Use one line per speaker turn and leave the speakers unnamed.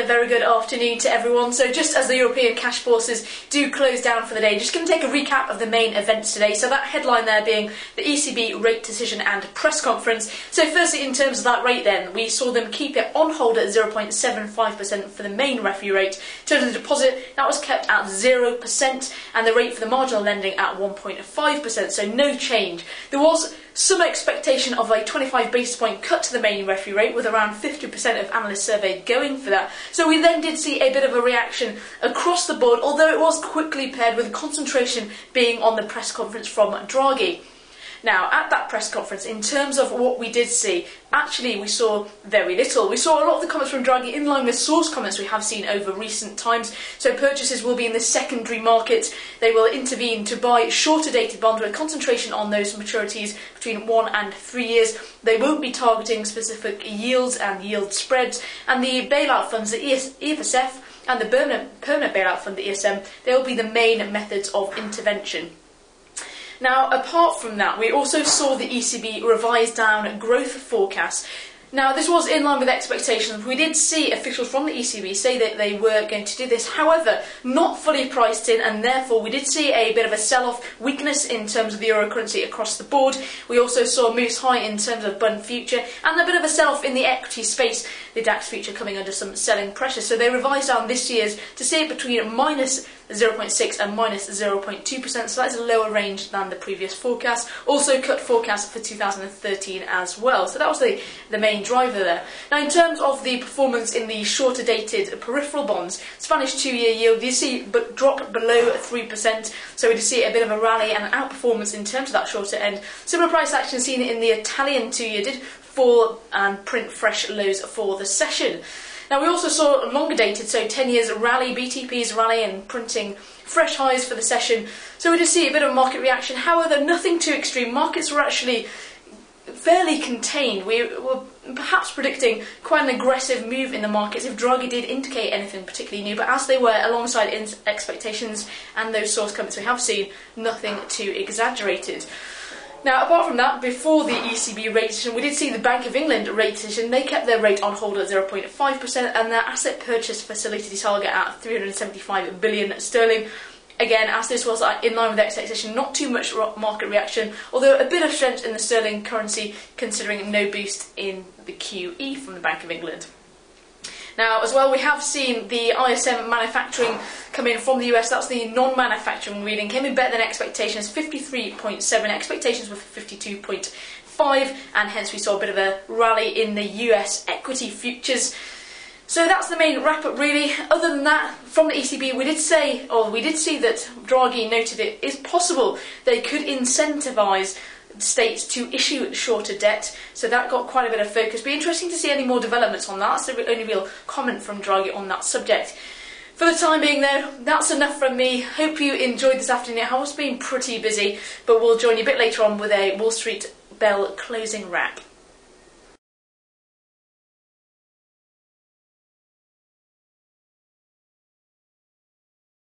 a very good afternoon to everyone. So just as the European cash bourses do close down for the day, just going to take a recap of the main events today. So that headline there being the ECB rate decision and press conference. So firstly, in terms of that rate then, we saw them keep it on hold at 0.75% for the main referee rate. In terms of the deposit, that was kept at 0%, and the rate for the marginal lending at 1.5%, so no change. There was some expectation of a 25 basis point cut to the main referee rate, with around 50% of analysts surveyed going for that. So we then did see a bit of a reaction across the board, although it was quickly paired with concentration being on the press conference from Draghi. Now, at that press conference, in terms of what we did see, actually we saw very little. We saw a lot of the comments from Draghi in line with source comments we have seen over recent times. So purchases will be in the secondary market. They will intervene to buy shorter dated bonds with concentration on those maturities between 1 and 3 years. They won't be targeting specific yields and yield spreads. And the bailout funds, the EFSF and the permanent bailout fund, the ESM, they will be the main methods of intervention. Now, apart from that, we also saw the ECB revise down growth forecasts. Now, this was in line with expectations. We did see officials from the ECB say that they were going to do this, however, not fully priced in, and therefore we did see a bit of a sell-off weakness in terms of the euro currency across the board. We also saw moves high in terms of bond future, and a bit of a sell-off in the equity space, the DAX future coming under some selling pressure. So they revised down this year's to see it between minus 0.6 and minus 0.2%, so that is a lower range than the previous forecast. Also cut forecast for 2013 as well, so that was the main driver there. Now, in terms of the performance in the shorter dated peripheral bonds, Spanish 2-year yield, you see but dropped below 3%, so we see a bit of a rally and outperformance in terms of that shorter end. Similar price action seen in the Italian 2-year did fall and print fresh lows for the session. Now, we also saw longer dated, so 10 years rally, BTP's rally and printing fresh highs for the session. So we did see a bit of market reaction, however, nothing too extreme. Markets were actually fairly contained. We were perhaps predicting quite an aggressive move in the markets if Draghi did indicate anything particularly new, but as they were alongside expectations and those source comments we have seen, nothing too exaggerated. Now, apart from that, before the ECB rate decision, we did see the Bank of England rate decision. They kept their rate on hold at 0.5% and their asset purchase facility target at 375 billion sterling. Again, as this was in line with expectation, not too much market reaction, although a bit of strength in the sterling currency, considering no boost in the QE from the Bank of England. Now, as well, we have seen the ISM manufacturing come in from the US. That's the non-manufacturing reading. Came in better than expectations, 53.7. Expectations were 52.5, and hence we saw a bit of a rally in the US equity futures. So that's the main wrap-up, really. Other than that, from the ECB, we did see that Draghi noted it is possible they could incentivise states to issue shorter debt, so that got quite a bit of focus. Be interesting to see any more developments on that. That's the only real comment from Draghi on that subject. For the time being though, that's enough from me. Hope you enjoyed this afternoon. It has been pretty busy, but we'll join you a bit later on with a Wall Street Bell closing wrap.